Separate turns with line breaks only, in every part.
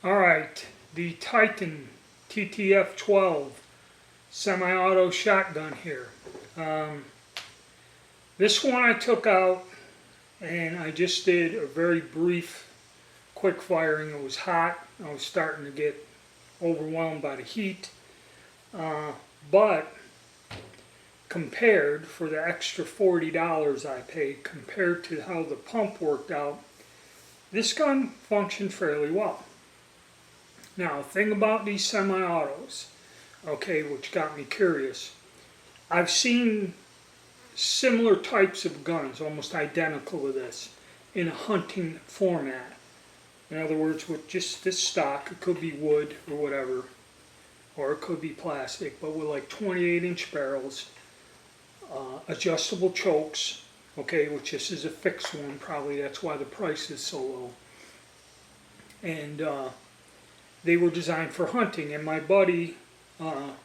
Alright, the Titan TTF-12 semi-auto shotgun here. This one I took out and I just did a very brief quick firing. It was hot. I was starting to get overwhelmed by the heat. But compared, for the extra $40 I paid, compared to how the pump worked out, this gun functioned fairly well. Now, thing about these semi-autos, okay, which got me curious, I've seen similar types of guns, almost identical to this, in a hunting format. In other words, with just this stock, it could be wood or whatever, or it could be plastic, but with like 28-inch barrels, adjustable chokes, okay, which this is a fixed one, probably that's why the price is so low. And they were designed for hunting. And my buddy,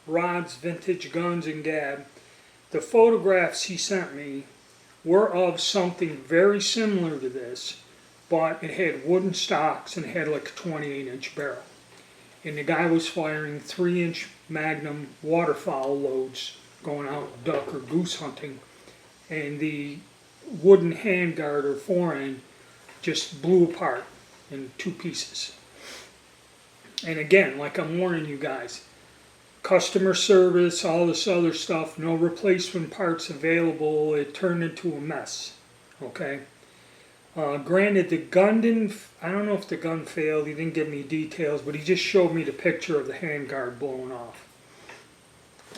Rod's Vintage Guns and Gab, the photographs he sent me were of something very similar to this, but it had wooden stocks and had like a 28-inch barrel. And the guy was firing 3-inch Magnum waterfowl loads going out duck or goose hunting, and the wooden handguard or forend just blew apart in 2 pieces. And again, like I'm warning you guys, customer service, all this other stuff, no replacement parts available, it turned into a mess, okay? Granted, the gun didn't, I don't know if the gun failed, he didn't give me details, but he just showed me the picture of the handguard blowing off.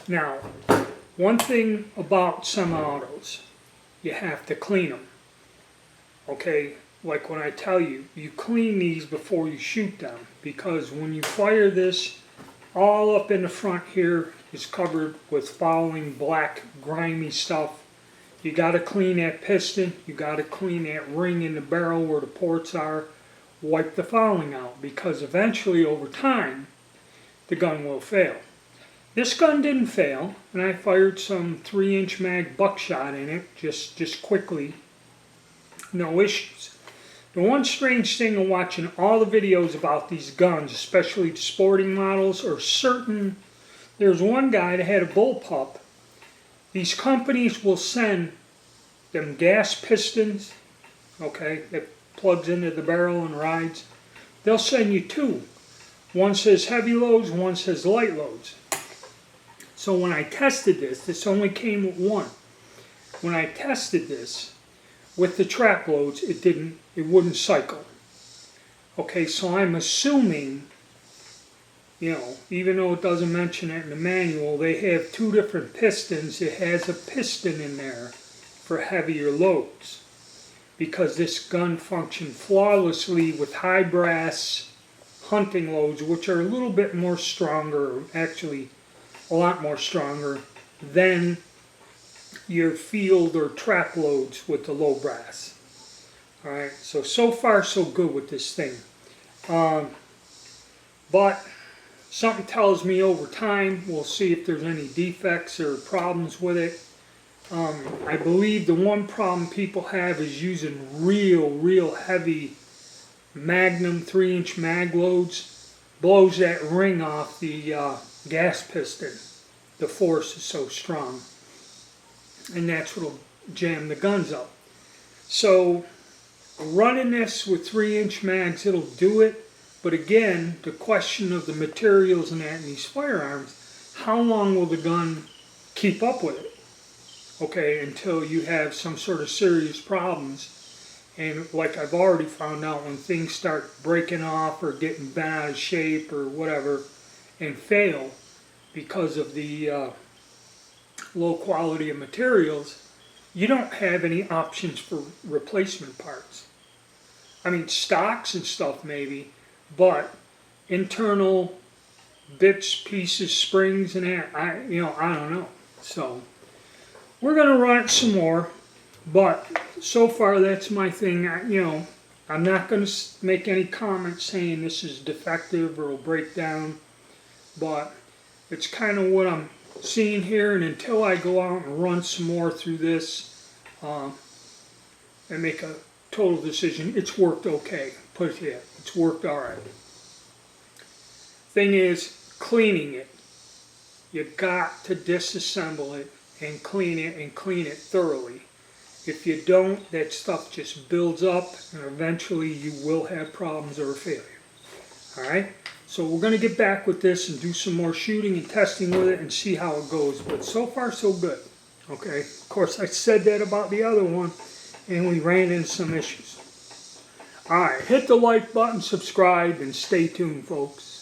Now, one thing about semi-autos, you have to clean them, okay? Like when I tell you, you clean these before you shoot them, because when you fire this, all up in the front here is covered with fouling, black, grimy stuff. You got to clean that piston, you got to clean that ring in the barrel where the ports are, wipe the fouling out, because eventually over time the gun will fail. This gun didn't fail, and I fired some 3-inch mag buckshot in it just quickly, no issues. The one strange thing of watching all the videos about these guns, especially the sporting models, or certain, there's one guy that had a bullpup. These companies will send them gas pistons, okay, that plugs into the barrel and rides. They'll send you 2. One says heavy loads, one says light loads. So when I tested this only came with one. When I tested this with the trap loads, it wouldn't cycle. Okay, so I'm assuming, even though it doesn't mention it in the manual, they have 2 different pistons. It has a piston in there for heavier loads, because this gun functioned flawlessly with high brass hunting loads, which are a little bit more stronger, actually a lot more stronger than your field or trap loads with the low brass. Alright, so far so good with this thing. But something tells me over time, we'll see if there's any defects or problems with it. I believe the one problem people have is using real heavy Magnum 3-inch mag loads. Blows that ring off the gas piston. The force is so strong. And that's what'll jam the guns up. So running this with 3-inch mags, it'll do it. But again, the question of the materials and that in these firearms, how long will the gun keep up with it? Okay, until you have some sort of serious problems. And like I've already found out, when things start breaking off or getting bent out of shape or whatever and fail because of the low quality of materials, you don't have any options for replacement parts. I mean, stocks and stuff maybe, but internal bits, pieces, springs, and that, I don't know. So we're gonna run it some more, but so far that's my thing. I'm not gonna make any comments saying this is defective or will break down, but it's kind of what I'm seeing here, and until I go out and run some more through this and make a total decision, it's worked okay. Put it here, it's worked all right. Thing is, cleaning it. You got to disassemble it and clean it thoroughly. If you don't, that stuff just builds up and eventually you will have problems or a failure. Alright, so we're going to get back with this and do some more shooting and testing with it and see how it goes. But so far so good. Okay, of course I said that about the other one and we ran into some issues. Alright, hit the like button, subscribe, and stay tuned, folks.